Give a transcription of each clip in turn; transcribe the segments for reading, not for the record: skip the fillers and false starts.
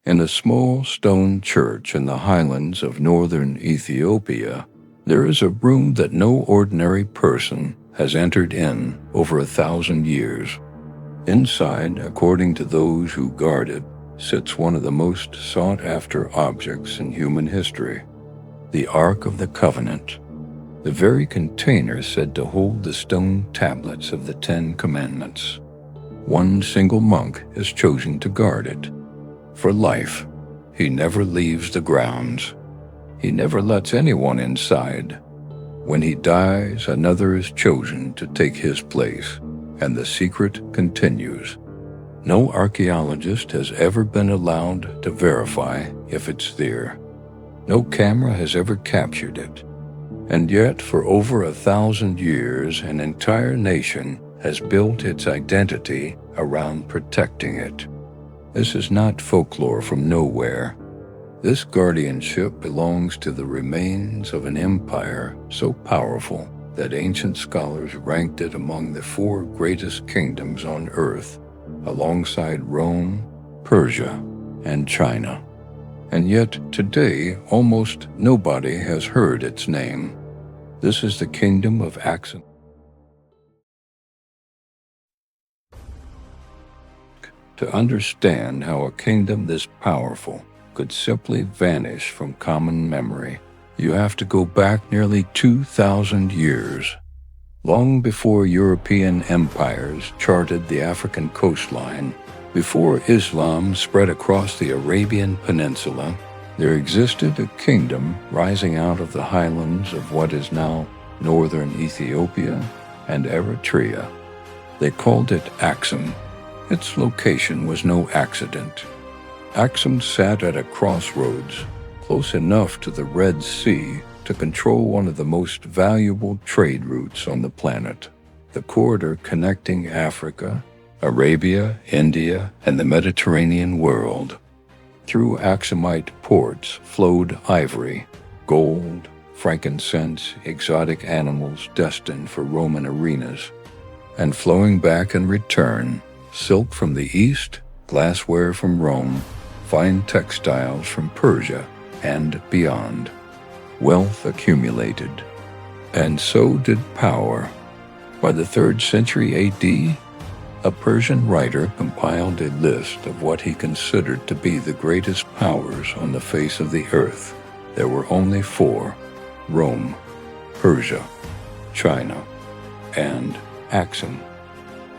In a small stone church in the highlands of northern Ethiopia, there is a room that no ordinary person has entered in over 1,000 years. Inside, according to those who guard it, sits one of the most sought-after objects in human history, the Ark of the Covenant, the very container said to hold the stone tablets of the 10 Commandments. One single monk has chosen to guard it. For life, he never leaves the grounds. He never lets anyone inside. When he dies, another is chosen to take his place, and the secret continues. No archaeologist has ever been allowed to verify if it's there. No camera has ever captured it. And yet, for over 1,000 years, an entire nation has built its identity around protecting it. This is not folklore from nowhere. This guardianship belongs to the remains of an empire so powerful that ancient scholars ranked it among the 4 greatest kingdoms on earth, alongside Rome, Persia, and China. And yet, today, almost nobody has heard its name. This is the Kingdom of Aksum. To understand how a kingdom this powerful could simply vanish from common memory, you have to go back nearly 2,000 years. Long before European empires charted the African coastline, before Islam spread across the Arabian Peninsula, there existed a kingdom rising out of the highlands of what is now northern Ethiopia and Eritrea. They called it Aksum. Its location was no accident. Aksum sat at a crossroads, close enough to the Red Sea to control one of the most valuable trade routes on the planet, the corridor connecting Africa, Arabia, India, and the Mediterranean world. Through Aksumite ports flowed ivory, gold, frankincense, exotic animals destined for Roman arenas, and flowing back in return, silk from the East, glassware from Rome, fine textiles from Persia, and beyond. Wealth accumulated, and so did power. By the 3rd century A.D., a Persian writer compiled a list of what he considered to be the greatest powers on the face of the earth. There were only 4: Rome, Persia, China, and Aksum.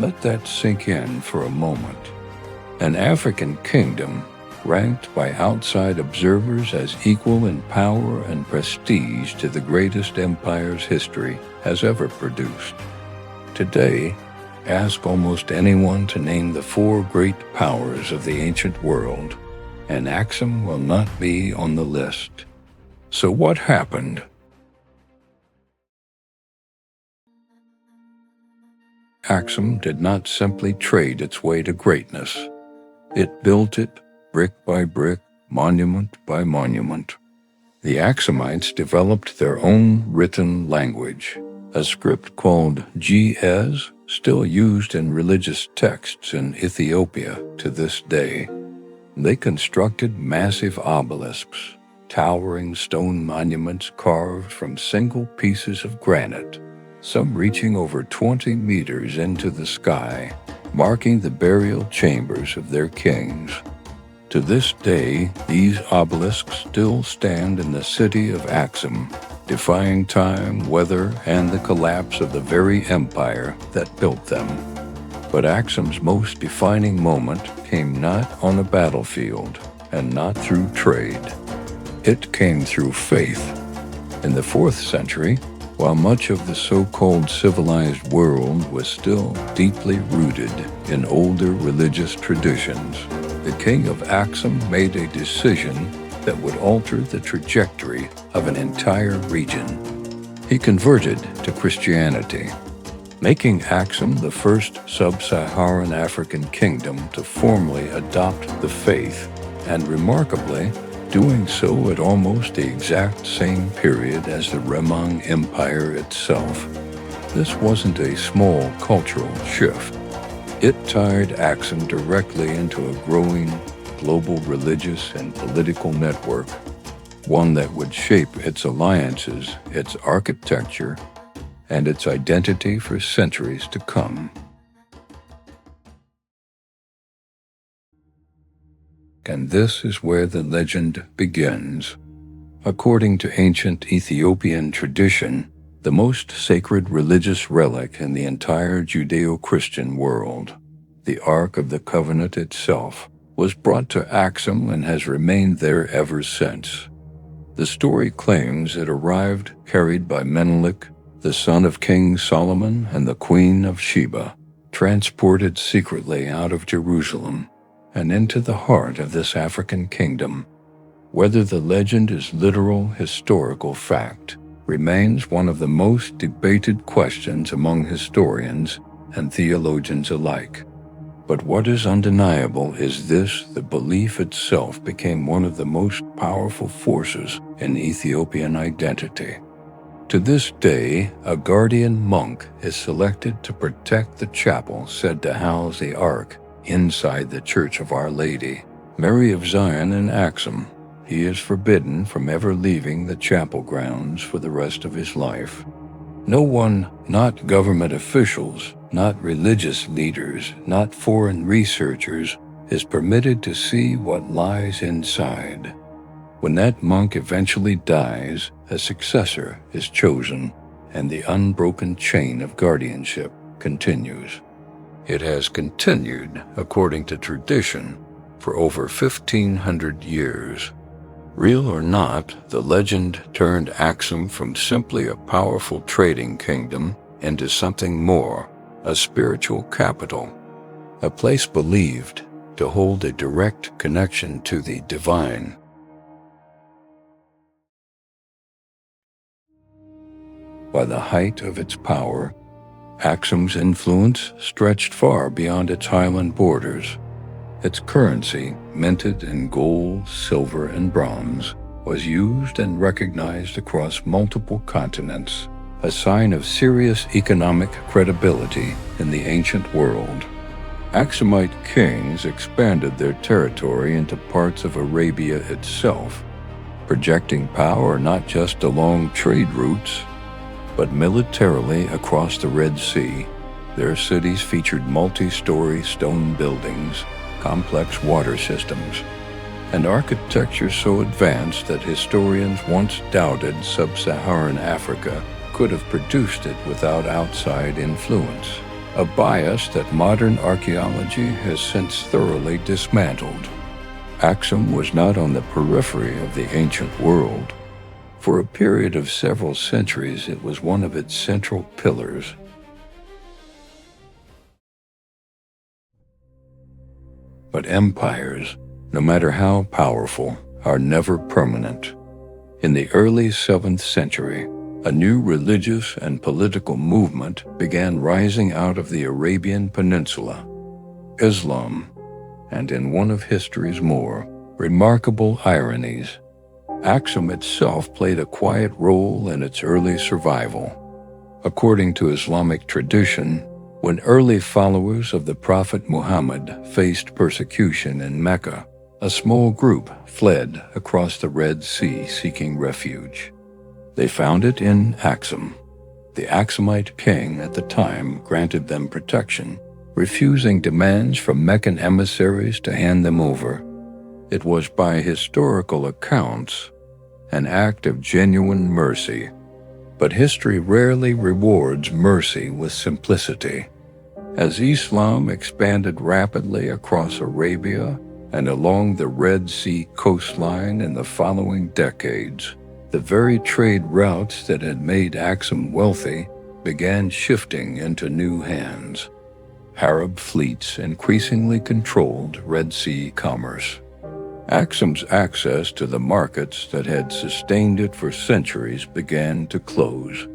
Let that sink in for a moment. An African kingdom ranked by outside observers as equal in power and prestige to the greatest empires history has ever produced. Today, ask almost anyone to name the 4 great powers of the ancient world, and Aksum will not be on the list. So what happened? Aksum did not simply trade its way to greatness. It built it brick by brick, monument by monument. The Aksumites developed their own written language, a script called Ge'ez, still used in religious texts in Ethiopia to this day. They constructed massive obelisks, towering stone monuments carved from single pieces of granite, some reaching over 20 meters into the sky, marking the burial chambers of their kings. To this day, these obelisks still stand in the city of Aksum, defying time, weather, and the collapse of the very empire that built them. But Aksum's most defining moment came not on a battlefield and not through trade. It came through faith. In the 4th century, while much of the so-called civilized world was still deeply rooted in older religious traditions, the king of Aksum made a decision that would alter the trajectory of an entire region. He converted to Christianity, making Aksum the first sub-Saharan African kingdom to formally adopt the faith, and remarkably, doing so at almost the exact same period as the Remang Empire itself. This wasn't a small cultural shift. It tied Aksum directly into a growing global religious and political network, one that would shape its alliances, its architecture, and its identity for centuries to come. And this is where the legend begins. According to ancient Ethiopian tradition, the most sacred religious relic in the entire Judeo-Christian world, the Ark of the Covenant itself, was brought to Aksum and has remained there ever since. The story claims it arrived carried by Menelik, the son of King Solomon and the Queen of Sheba, transported secretly out of Jerusalem and into the heart of this African kingdom. Whether the legend is literal historical fact remains one of the most debated questions among historians and theologians alike. But what is undeniable is this: the belief itself became one of the most powerful forces in Ethiopian identity. To this day, a guardian monk is selected to protect the chapel said to house the Ark inside the Church of Our Lady, Mary of Zion in Aksum. He is forbidden from ever leaving the chapel grounds for the rest of his life. No one, not government officials, not religious leaders, not foreign researchers, is permitted to see what lies inside. When that monk eventually dies, a successor is chosen, and the unbroken chain of guardianship continues. It has continued, according to tradition, for over 1,500 years. Real or not, the legend turned Aksum from simply a powerful trading kingdom into something more, a spiritual capital, a place believed to hold a direct connection to the divine. By the height of its power, Aksum's influence stretched far beyond its highland borders. Its currency, minted in gold, silver, and bronze, was used and recognized across multiple continents, a sign of serious economic credibility in the ancient world. Aksumite kings expanded their territory into parts of Arabia itself, projecting power not just along trade routes, but militarily across the Red Sea. Their cities featured multi-story stone buildings, complex water systems, and architecture so advanced that historians once doubted sub-Saharan Africa could have produced it without outside influence, a bias that modern archaeology has since thoroughly dismantled. Aksum was not on the periphery of the ancient world. For a period of several centuries, it was one of its central pillars. But empires, no matter how powerful, are never permanent. In the early 7th century, a new religious and political movement began rising out of the Arabian Peninsula, Islam, and in one of history's more remarkable ironies, Aksum itself played a quiet role in its early survival. According to Islamic tradition, when early followers of the Prophet Muhammad faced persecution in Mecca, a small group fled across the Red Sea seeking refuge. They found it in Aksum. The Aksumite king at the time granted them protection, refusing demands from Meccan emissaries to hand them over. It was, by historical accounts, an act of genuine mercy. But history rarely rewards mercy with simplicity. As Islam expanded rapidly across Arabia and along the Red Sea coastline in the following decades, the very trade routes that had made Aksum wealthy began shifting into new hands. Arab fleets increasingly controlled Red Sea commerce. Aksum's access to the markets that had sustained it for centuries began to close.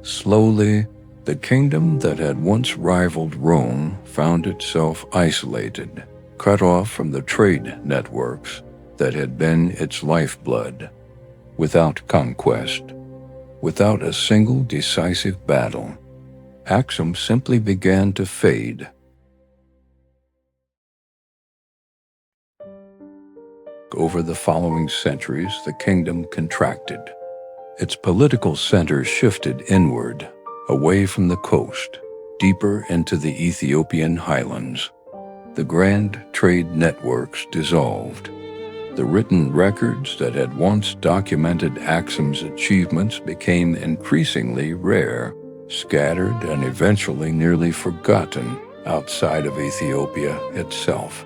Slowly, the kingdom that had once rivaled Rome found itself isolated, cut off from the trade networks that had been its lifeblood. Without conquest, without a single decisive battle, Aksum simply began to fade. over the following centuries, the kingdom contracted. Its political center shifted inward, away from the coast, deeper into the Ethiopian highlands. The grand trade networks dissolved. The written records that had once documented Aksum's achievements became increasingly rare, scattered and eventually nearly forgotten outside of Ethiopia itself.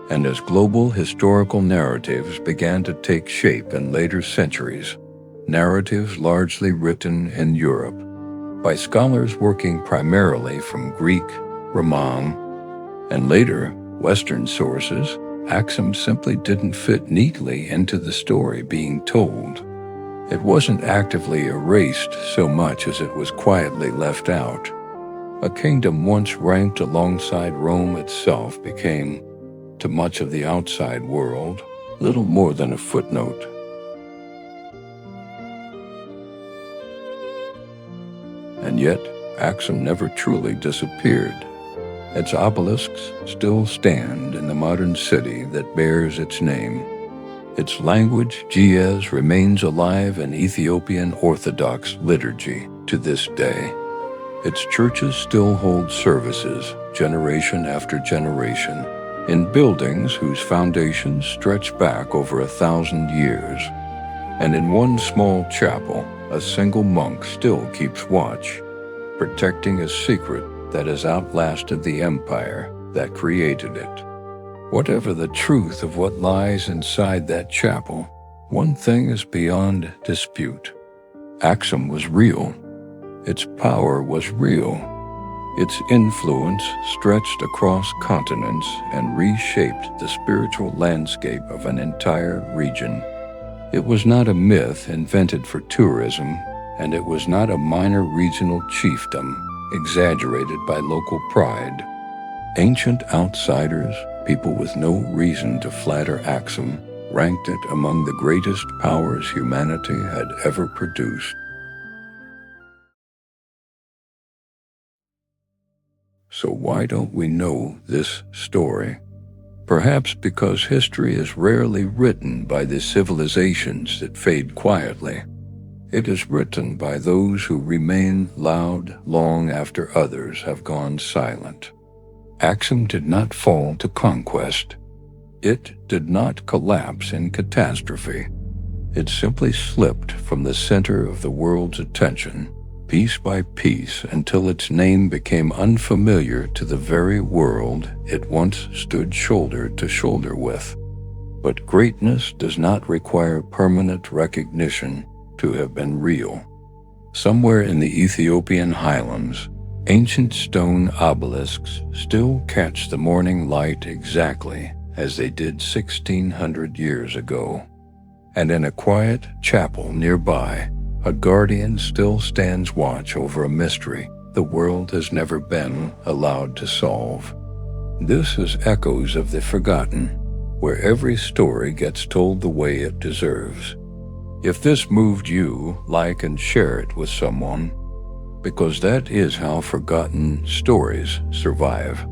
And as global historical narratives began to take shape in later centuries, narratives largely written in Europe by scholars working primarily from Greek, Roman, and later Western sources, Aksum simply didn't fit neatly into the story being told. It wasn't actively erased so much as it was quietly left out. A kingdom once ranked alongside Rome itself became, to much of the outside world, little more than a footnote. And yet, Aksum never truly disappeared. Its obelisks still stand in the modern city that bears its name. Its language, Ge'ez, remains alive in Ethiopian Orthodox liturgy to this day. Its churches still hold services, generation after generation, in buildings whose foundations stretch back over 1,000 years. And in one small chapel, a single monk still keeps watch, protecting a secret that has outlasted the empire that created it. Whatever the truth of what lies inside that chapel, one thing is beyond dispute. Aksum was real. Its power was real. Its influence stretched across continents and reshaped the spiritual landscape of an entire region. It was not a myth invented for tourism, and it was not a minor regional chiefdom exaggerated by local pride. Ancient outsiders, people with no reason to flatter Aksum, ranked it among the greatest powers humanity had ever produced. So why don't we know this story? Perhaps because history is rarely written by the civilizations that fade quietly. It is written by those who remain loud long after others have gone silent. Aksum did not fall to conquest. It did not collapse in catastrophe. It simply slipped from the center of the world's attention, piece by piece, until its name became unfamiliar to the very world it once stood shoulder to shoulder with. But greatness does not require permanent recognition to have been real. Somewhere in the Ethiopian highlands, ancient stone obelisks still catch the morning light exactly as they did 1,600 years ago. And in a quiet chapel nearby, a guardian still stands watch over a mystery the world has never been allowed to solve. This is Echoes of the Forgotten, where every story gets told the way it deserves. If this moved you, like and share it with someone, because that is how forgotten stories survive.